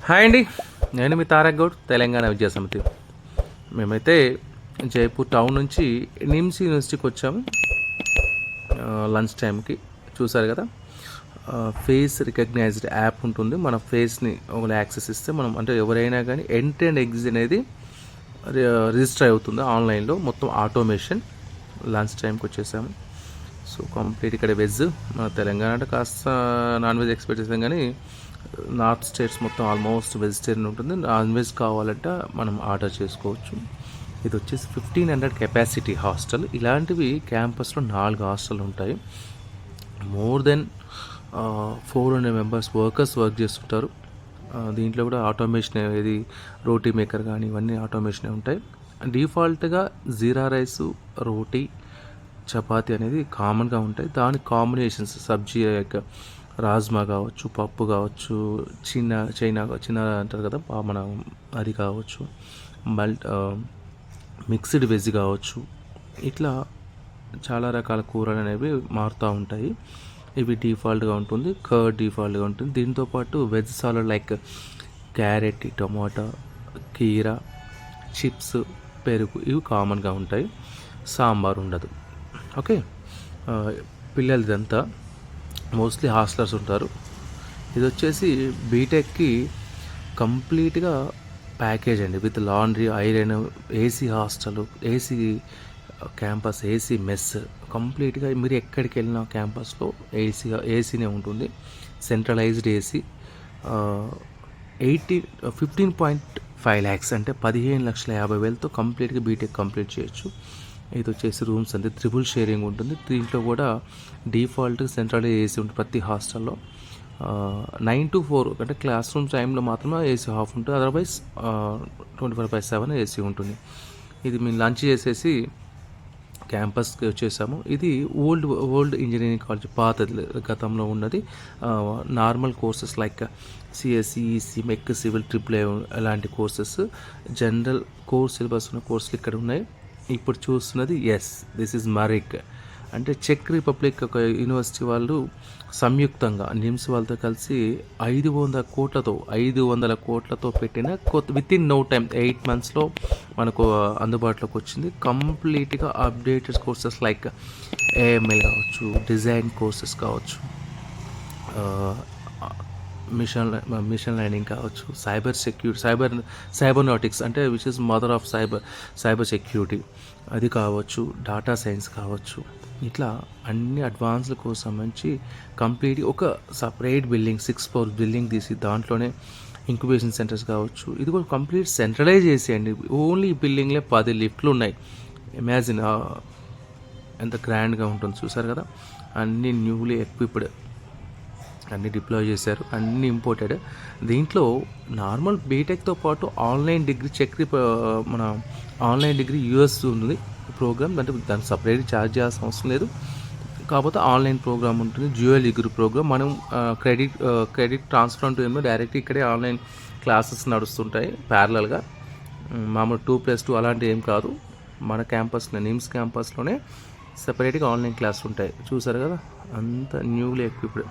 Hi అండి, నేను మీ తారక్ గౌడ్, తెలంగాణ విద్యా సమితి. మేమైతే జైపూర్ టౌన్ నుంచి నిమ్స్ యూనివర్సిటీకి వచ్చాము లంచ్ టైంకి. చూసారు కదా, ఫేస్ రికగ్నైజ్డ్ యాప్ ఉంటుంది. మన ఫేస్ని ఒక యాక్సెస్ ఇస్తే మనం అంటే ఎవరైనా కానీ ఎంట్రీ అండ్ ఎగ్జిట్ అనేది రిజిస్టర్ అవుతుంది ఆన్లైన్లో. మొత్తం ఆటోమేషన్. లంచ్ టైంకి వచ్చేసాము. సో కంప్లీట్ ఇక్కడ వెజ్. మన తెలంగాణ అంటే కాస్త నాన్ వెజ్ ఎక్స్పెక్ట్ చేసాం, కానీ నార్త్ స్టేట్స్ మొత్తం ఆల్మోస్ట్ వెజిటేరియన్ ఉంటుంది. నాన్ వెజ్ కావాలంటే మనం ఆర్డర్ చేసుకోవచ్చు. ఇది వచ్చేసి 1500 కెపాసిటీ హాస్టల్. ఇలాంటివి క్యాంపస్లో 4 హాస్టల్ ఉంటాయి. More then 400 members workers work చేస్తుంటారు. దీంట్లో కూడా ఆటోమేషన్, ఏది రోటీ మేకర్ కానీ ఇవన్నీ ఆటోమేషనే ఉంటాయి. డిఫాల్ట్గా జీరా రైస్, రోటీ, చపాతి అనేది కామన్గా ఉంటాయి. దాని కాంబినేషన్స్ సబ్జీ లైక్ రాజ్మా కావచ్చు, పప్పు కావచ్చు, చైనా అంటారు కదా మన, అది కావచ్చు, మిక్స్డ్ వెజ్ కావచ్చు. ఇట్లా చాలా రకాల కూరలు అనేవి మారుతూ ఉంటాయి. ఇవి డిఫాల్ట్గా ఉంటుంది. కర్డ్ డిఫాల్ట్గా ఉంటుంది. దీంతోపాటు veg salad like carrot, tomato, కీరా, చిప్స్, పెరుగు ఇవి కామన్గా ఉంటాయి. సాంబార్ ఉండదు. ఓకే, పిల్లలదంతా మోస్ట్లీ హాస్టలర్స్ ఉంటారు. ఇది వచ్చేసి బీటెక్కి కంప్లీట్గా ప్యాకేజ్ అండి, with laundry, iron, AC hostel, AC campus, AC mess. కంప్లీట్గా మీరు ఎక్కడికి వెళ్ళినా క్యాంపస్లో ఏసీనే ఉంటుంది. Centralised AC. 15.5 lakhs అంటే 15,50,000తో కంప్లీట్గా బీటెక్ కంప్లీట్ చేయొచ్చు. ఇది వచ్చేసి రూమ్స్ అంతే, త్రిబుల్ షేరింగ్ ఉంటుంది. దీంట్లో కూడా డిఫాల్ట్ సెంట్రల్ ఏసీ ఉంటుంది ప్రతి హాస్టల్లో. 9 to 4 అంటే క్లాస్ రూమ్ టైంలో మాత్రమే ఏసీ ఆఫ్ ఉంటుంది. అదర్వైజ్ 24/7 ఏసీ ఉంటుంది. ఇది మేము లంచ్ చేసేసి క్యాంపస్కి వచ్చేసాము. ఇది ఓల్డ్ ఇంజనీరింగ్ కాలేజ్, పాతది, గతంలో ఉన్నది. Normal courses like CSE, EC, mech, civil, triple అలాంటి కోర్సెస్, జనరల్ కోర్స్ సిలబస్ ఉన్న కోర్సులు ఇక్కడ ఉన్నాయి. ఇప్పుడు చూస్తున్నది దిస్ ఈజ్ మరిక్ అంటే చెక్ రిపబ్లిక్ ఒక యూనివర్సిటీ వాళ్ళు సంయుక్తంగా నిమ్స్ వాళ్ళతో కలిసి 500 కోట్లతో పెట్టిన వితిన్ నో టైం 8 monthsలో మనకు అందుబాటులోకి వచ్చింది. కంప్లీట్గా అప్డేటెడ్ కోర్సెస్ లైక్ ఏఎంఎల్ కావచ్చు, డిజైన్ కోర్సెస్ కావచ్చు, మిషన్ లెర్నింగ్ కావచ్చు, సైబర్ సెక్యూరిటీ, సైబర్నాటిక్స్ అంటే which is mother of cyber security, అది కావచ్చు, డేటా సైన్స్ కావచ్చు. ఇట్లా అన్ని అడ్వాన్స్ల కోసం మంచి కంప్లీట్ ఒక సపరేట్ బిల్డింగ్, 6 floor బిల్డింగ్ తీసి దాంట్లోనే ఇంక్యుబేషన్ సెంటర్స్ కావచ్చు. ఇది కూడా కంప్లీట్ సెంట్రలైజ్ చేసేయండి. ఓన్లీ ఈ బిల్డింగ్లే 10 లిఫ్ట్లు ఉన్నాయి. ఇమాజిన్ ఎంత గ్రాండ్గా ఉంటుంది. చూసారు కదా, అన్నీ న్యూలీ ఎక్విప్డ్, అన్నీ డిప్లాయ్ చేశారు, అన్నీ ఇంపోర్టెడ్. దీంట్లో నార్మల్ బీటెక్తో పాటు ఆన్లైన్ డిగ్రీ మన ఆన్లైన్ డిగ్రీ యూఎస్ ఉంది ప్రోగ్రామ్. అంటే దానికి సపరేట్ ఛార్జ్ చేయాల్సిన అవసరం లేదు. కాకపోతే ఆన్లైన్ ప్రోగ్రామ్ ఉంటుంది, డ్యూయల్ డిగ్రీ ప్రోగ్రామ్. మనం క్రెడిట్ ట్రాన్స్ఫర్ అంటూ డైరెక్ట్ ఇక్కడే ఆన్లైన్ క్లాసెస్ నడుస్తుంటాయి ప్యారలల్గా. మామూలు 2+2 అలాంటివి ఏం కాదు. మన క్యాంపస్లో, నిమ్స్ క్యాంపస్లోనే సపరేట్గా ఆన్లైన్ క్లాస్ ఉంటాయి. చూసారు కదా, అంత న్యూలీ ఎక్విప్డ్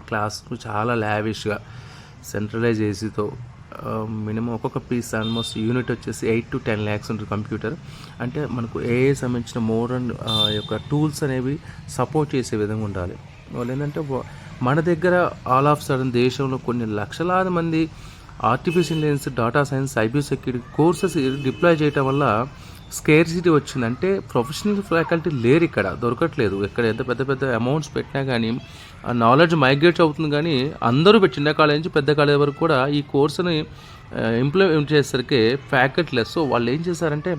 క్లాస్, చాలా లావిష్గా సెంట్రలైజ్ ఏసీతో. మినిమం ఒక్కొక్క పీస్ ఆల్మోస్ట్ యూనిట్ వచ్చేసి 8 to 10 lakhs ఉంటుంది కంప్యూటర్. అంటే మనకు ఏఏ సంబంధించిన మోడర్న్ యొక్క టూల్స్ అనేవి సపోర్ట్ చేసే విధంగా ఉండాలి. వాళ్ళు ఏంటంటే మన దగ్గర ఆల్ ఆఫ్ సడన్ దేశంలో కొన్ని లక్షలాది మంది artificial intelligence, data science, cyber security courses deploy చేయడం వల్ల స్కేర్సిటీ వచ్చిందంటే ప్రొఫెషనల్ ఫ్యాకల్టీ లేరు, ఇక్కడ దొరకట్లేదు. ఇక్కడ ఎంత పెద్ద అమౌంట్స్ పెట్టినా కానీ ఆ నాలెడ్జ్ మైగ్రేట్ అవుతుంది. కానీ అందరూ చిన్న కాలేజ్ నుంచి పెద్ద కాలేజ్ వరకు కూడా ఈ కోర్సుని ఇంప్లిమెంట్ చేసేసరికి ఫ్యాకల్టీ లేదు. సో వాళ్ళు ఏం చేశారంటే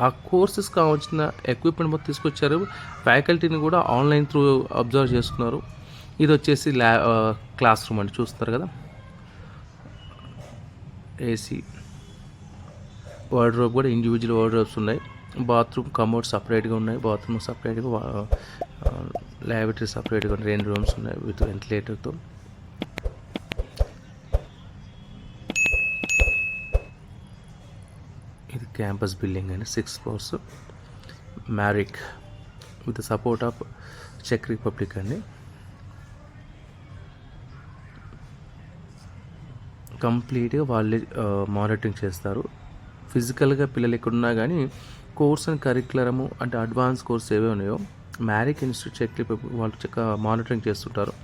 ఆ కోర్సెస్ కావాల్సిన ఎక్విప్మెంట్ మొత్తం తీసుకొచ్చారు. ఫ్యాకల్టీని కూడా ఆన్లైన్ త్రూ అబ్జర్వ్ చేసుకున్నారు. ఇది వచ్చేసి క్లాస్ రూమ్ అండి, చూస్తారు కదా. ఏసీ, వార్డ్రోబ్ కూడా ఇండివిజువల్ వార్డ్రోబ్స్ ఉన్నాయి. బాత్రూమ్ కమోడ్ సపరేట్గా ఉన్నాయి, బాత్రూమ్ సపరేట్గా, ల్యాబరేటరీ సపరేట్గా 2 rooms ఉన్నాయి విత్ వెంటిలేటర్తో. ఇది క్యాంపస్ బిల్డింగ్ అండి, 6 floors, మ్యారిక్ విత్ సపోర్ట్ ఆఫ్ చెక్ రిపబ్లిక్ అండి. కంప్లీట్గా వాళ్ళే మానిటరింగ్ చేస్తారు. ఫిజికల్గా పిల్లలు ఎక్కడున్నా కానీ కోర్స్ అండ్ కరిక్యులము అంటే అడ్వాన్స్ కోర్స్ ఏవే ఉన్నాయో మ్యారిక్ ఇన్స్టిట్యూట్ చెక్ వాళ్ళు మానిటరింగ్ చేస్తుంటారు.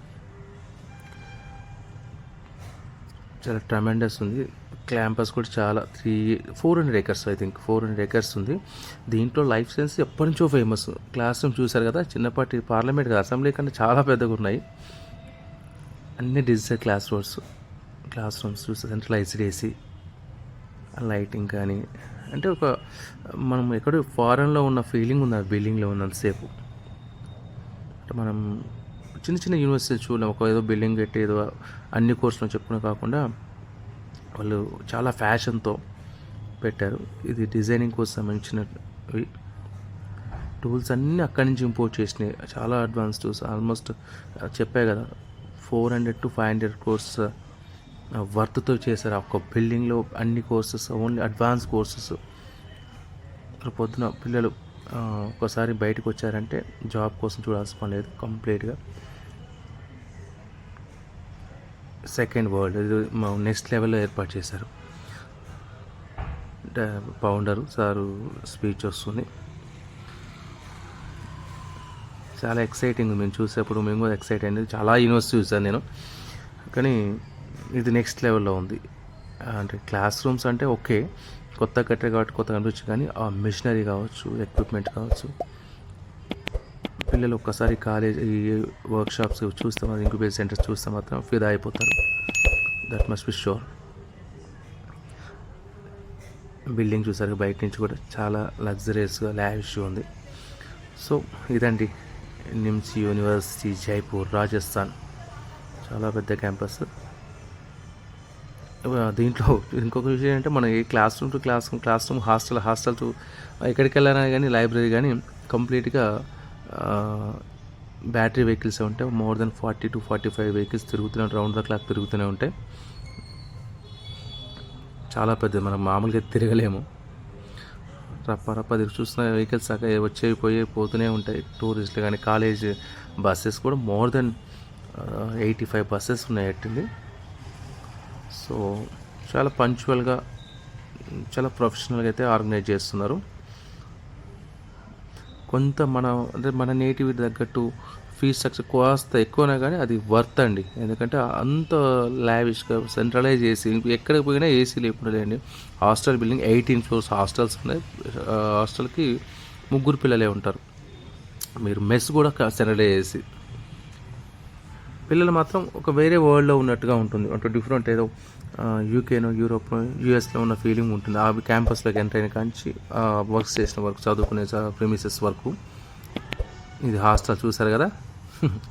చాలా ట్రమెండస్ ఉంది. క్యాంపస్ కూడా చాలా 400 acres ఐ థింక్ 400 acres ఉంది. దీంట్లో లైఫ్ సైన్స్ ఎప్పటి నుంచో ఫేమస్. క్లాస్ రూమ్ చూశారు కదా, చిన్నపాటి పార్లమెంట్ కదా, అసెంబ్లీ కంటే చాలా పెద్దగా ఉన్నాయి. అన్ని డిజిటల్ క్లాస్ రూమ్స్ చూస్తే సెంట్రలైజ్డ్ ఏసీ, లైటింగ్ కానీ అంటే ఒక మనం ఎక్కడో ఫారెన్లో ఉన్న ఫీలింగ్ ఉంది ఆ బిల్డింగ్లో ఉన్నంతసేపు. అంటే మనం చిన్న చిన్న యూనివర్సిటీ చూడలేం, ఒక ఏదో బిల్డింగ్ పెట్టి ఏదో అన్ని కోర్సులు చెప్పుకునే కాకుండా వాళ్ళు చాలా ఫ్యాషన్తో పెట్టారు. ఇది డిజైనింగ్ కోసం సంబంధించినవి టూల్స్ అన్నీ అక్కడి నుంచి ఇంపోర్ట్ చేసినాయి. చాలా అడ్వాన్స్ టూల్స్, ఆల్మోస్ట్ చెప్పే కదా 400 to 500 కోర్స్ వర్త్తో చేశారు. ఒక బిల్డింగ్లో అన్ని కోర్సెస్, ఓన్లీ అడ్వాన్స్ కోర్సెస్. పొద్దున పిల్లలు ఒకసారి బయటకు వచ్చారంటే జాబ్ కోసం చూడాల్సిన పని లేదు. కంప్లీట్గా సెకండ్ వరల్డ్ ఇది నెక్స్ట్ లెవెల్లో ఏర్పాటు చేశారు. ఫౌండరు సారు స్పీచ్ వస్తుంది. చాలా ఎక్సైటింగ్. మేము చూసేప్పుడు మేము కూడా ఎక్సైట్ అయింది. చాలా యూనివర్సిటీ చూసాను నేను, కానీ ఇది నెక్స్ట్ లెవెల్లో ఉంది. అంటే క్లాస్ రూమ్స్ అంటే ఓకే, కొత్త కట్టే కాబట్టి కొత్త కనిపించు, కానీ ఆ మిషనరీ కావచ్చు, ఎక్విప్మెంట్ కావచ్చు, పిల్లలు ఒక్కసారి కాలేజ్ ఈ వర్క్షాప్స్ చూస్తే మాత్రం, ఇంక్యుబేషన్ సెంటర్స్ చూస్తే మాత్రం ఫిదా అయిపోతారు. That must be sure. Building చూసారు బయట నుంచి కూడా చాలా లగ్జరియస్గా లావిష్గా ఉంది. సో ఇదండి నిమ్స్ యూనివర్సిటీ జైపూర్, రాజస్థాన్. చాలా పెద్ద క్యాంపస్. దీంట్లో ఇంకొక విషయం ఏంటంటే మనం ఏ class room to class room hostel to ఎక్కడికి వెళ్ళాలని కానీ లైబ్రరీ కానీ కంప్లీట్గా బ్యాటరీ వెహికల్స్ ఉంటాయి. మోర్ దెన్ 40 to 45 వెహికల్స్ తిరుగుతూనే రౌండ్ ద క్లాక్ తిరుగుతూనే ఉంటాయి. చాలా పెద్దది, మనం మామూలుగా తిరగలేము. రప్ప తిరిగి చూస్తున్న వెహికల్స్ వచ్చేవి పోతూనే ఉంటాయి. టూరిస్టులు కానీ కాలేజ్ బస్సెస్ కూడా మోర్ దెన్ 85 బస్సెస్ ఉన్నాయి అట్టింది. సో చాలా పంచువల్గా, చాలా ప్రొఫెషనల్గా అయితే ఆర్గనైజ్ చేస్తున్నారు. కొంత మన నేటివిటీ తగ్గట్టు ఫీజ్ స్ట్రక్చర్ కాస్త ఎక్కువనే కానీ అది వర్త్ అండి. ఎందుకంటే అంత లావిష్గా సెంట్రలైజ్ చేసి ఎక్కడికి పోయినా ఏసీ లేకుండా లేండి. హాస్టల్ బిల్డింగ్ 18 floors హాస్టల్స్ ఉన్నాయి. హాస్టల్కి 3 పిల్లలే ఉంటారు. మీరు మెస్ కూడా సెంట్రలైజ్ చేసి, పిల్లలు మాత్రం ఒక వేరే వరల్డ్లో ఉన్నట్టుగా ఉంటుంది. అంటే డిఫరెంట్ ఏదో యూకేనో యూరోప్లో యూఎస్లో ఉన్న ఫీలింగ్ ఉంటుంది. ఆ క్యాంపస్లోకి ఎంటర్ అయిన కాంచి వర్క్స్ చేసిన వర్క్, చదువుకునే ప్రిమిసెస్ వరకు. ఇది హాస్టల్ చూసారు కదా,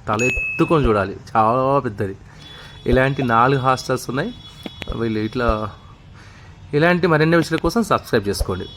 తల ఎత్తుకొని చూడాలి, చాలా పెద్దది. ఇలాంటి 4 హాస్టల్స్ ఉన్నాయి. వీళ్ళు ఇలాంటి మరిన్ని విషయాల కోసం సబ్స్క్రైబ్ చేసుకోండి.